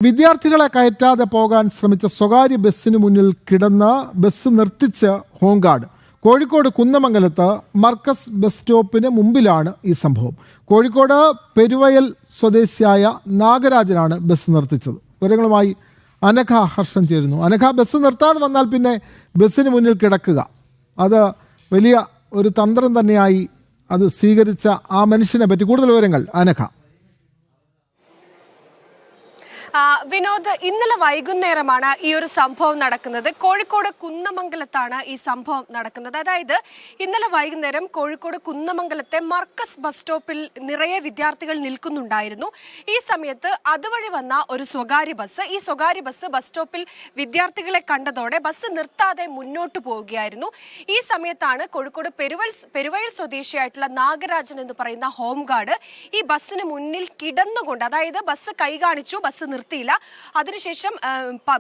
വിദ്യാർത്ഥികളെ കയറ്റാതെ പോകാൻ ശ്രമിച്ച സ്വകാര്യ ബസ്സിന് മുന്നിൽ കിടന്ന് ബസ് നിർത്തിച്ച് ഹോംഗാർഡ്. കോഴിക്കോട് കുന്നമംഗലത്ത് മർക്കസ് ബസ് സ്റ്റോപ്പിന് മുമ്പിലാണ് ഈ സംഭവം. കോഴിക്കോട് പെരുവയൽ സ്വദേശിയായ നാഗരാജനാണ് ബസ് നിർത്തിച്ചത്. വിവരങ്ങളുമായി അനഘ ഹർഷൻ ചേരുന്നു. അനഘ, ബസ് നിർത്താതെ വന്നാൽ പിന്നെ ബസ്സിന് മുന്നിൽ കിടക്കുക, അത് വലിയ ഒരു തന്ത്രം തന്നെയായി അത് സ്വീകരിച്ച ആ മനുഷ്യനെ പറ്റി കൂടുതൽ വിവരങ്ങൾ അനഘ. വിനോദ്, ഇന്നലെ വൈകുന്നേരമാണ് ഈ ഒരു സംഭവം നടക്കുന്നത്. കോഴിക്കോട് കുന്നമംഗലത്താണ് ഈ സംഭവം നടക്കുന്നത്. അതായത് ഇന്നലെ വൈകുന്നേരം കോഴിക്കോട് കുന്നമംഗലത്തെ മർക്കസ് ബസ് സ്റ്റോപ്പിൽ നിറയെ വിദ്യാർത്ഥികൾ നിൽക്കുന്നുണ്ടായിരുന്നു. ഈ സമയത്ത് അതുവഴി വന്ന ഒരു സ്വകാര്യ ബസ്, ഈ സ്വകാര്യ ബസ് ബസ് സ്റ്റോപ്പിൽ വിദ്യാർത്ഥികളെ കണ്ടതോടെ ബസ് നിർത്താതെ മുന്നോട്ട് പോവുകയായിരുന്നു. ഈ സമയത്താണ് കോഴിക്കോട് പെരുവയൽ സ്വദേശിയായിട്ടുള്ള നാഗരാജൻ എന്ന് പറയുന്ന ഹോംഗാർഡ് ഈ ബസ്സിന് മുന്നിൽ കിടന്നുകൊണ്ട്, അതായത് ബസ് കൈ കാണിച്ചു, ബസ് നിർത്തിയില്ല. അതിനുശേഷം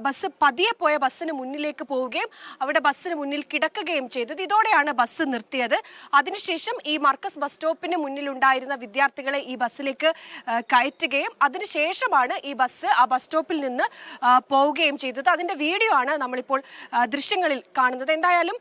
ബസ് പതിയെ പോയ ബസ്സിന് മുന്നിലേക്ക് പോവുകയും അവിടെ ബസ്സിന് മുന്നിൽ കിടക്കുകയും ചെയ്തത്. ഇതോടെയാണ് ബസ് നിർത്തിയത്. അതിനുശേഷം ഈ മർക്കസ് ബസ് സ്റ്റോപ്പിന് മുന്നിലുണ്ടായിരുന്ന വിദ്യാർത്ഥികളെ ഈ ബസ്സിലേക്ക് കയറ്റുകയും അതിനുശേഷമാണ് ഈ ബസ് ആ ബസ് സ്റ്റോപ്പിൽ നിന്ന് പോവുകയും ചെയ്തത്. അതിന്റെ വീഡിയോ ആണ് നമ്മളിപ്പോൾ ദൃശ്യങ്ങളിൽ കാണുന്നത്. എന്തായാലും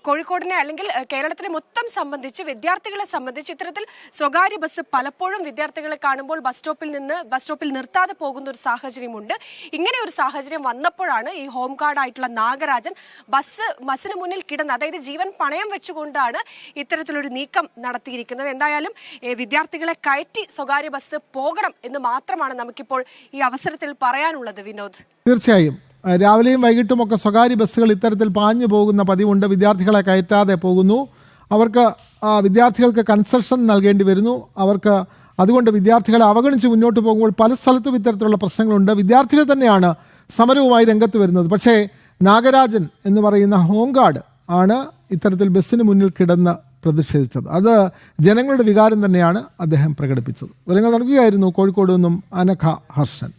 കോഴിക്കോടിനെ അല്ലെങ്കിൽ കേരളത്തിനെ മൊത്തം സംബന്ധിച്ച്, വിദ്യാർത്ഥികളെ സംബന്ധിച്ച് ഇത്തരത്തിൽ സ്വകാര്യ ബസ് പലപ്പോഴും വിദ്യാർത്ഥികളെ കാണുമ്പോൾ ബസ് സ്റ്റോപ്പിൽ നിർത്താതെ പോകുന്ന ഒരു സാഹചര്യമുണ്ട്. ഇങ്ങനെ ഒരു സാഹചര്യം വന്നപ്പോഴാണ് ഈ ഹോംഗാർഡ് ആയിട്ടുള്ള നാഗരാജൻ ബസ്സിന് മുന്നിൽ കിടന്ന്, അതായത് ജീവൻ പണയം വെച്ചുകൊണ്ടാണ് ഇത്തരത്തിലൊരു നീക്കം നടത്തിയിരിക്കുന്നത്. എന്തായാലും വിദ്യാർത്ഥികളെ കയറ്റി സ്വകാര്യ ബസ് പോകണം എന്ന് മാത്രമാണ് നമുക്കിപ്പോൾ ഈ അവസരത്തിൽ പറയാനുള്ളത്. വിനോദ്, തീർച്ചയായും രാവിലെയും വൈകിട്ടും ഒക്കെ സ്വകാര്യ ബസ്സുകൾ ഇത്തരത്തിൽ പാഞ്ഞു പോകുന്ന പതിവുണ്ട്. വിദ്യാർത്ഥികളെ കയറ്റാതെ പോകുന്നു. വിദ്യാർത്ഥികൾക്ക് കൺസെഷൻ നൽകേണ്ടി വരുന്നു. അതുകൊണ്ട് വിദ്യാർത്ഥികളെ അവഗണിച്ച് മുന്നോട്ട് പോകുമ്പോൾ പല സ്ഥലത്തും ഇത്തരത്തിലുള്ള പ്രശ്നങ്ങളുണ്ട്. വിദ്യാർത്ഥികൾ തന്നെയാണ് സമരവുമായി രംഗത്ത് വരുന്നത്. പക്ഷേ നാഗരാജൻ എന്ന് പറയുന്ന ഹോംഗാർഡ് ആണ് ഇത്തരത്തിൽ ബസ്സിന് മുന്നിൽ കിടന്ന് പ്രതിഷേധിച്ചത്. അത് ജനങ്ങളുടെ വികാരം തന്നെയാണ് അദ്ദേഹം പ്രകടിപ്പിച്ചത്. വിവരങ്ങൾ നൽകുകയായിരുന്നു കോഴിക്കോട് നിന്നും അനഘ ഹർഷൻ.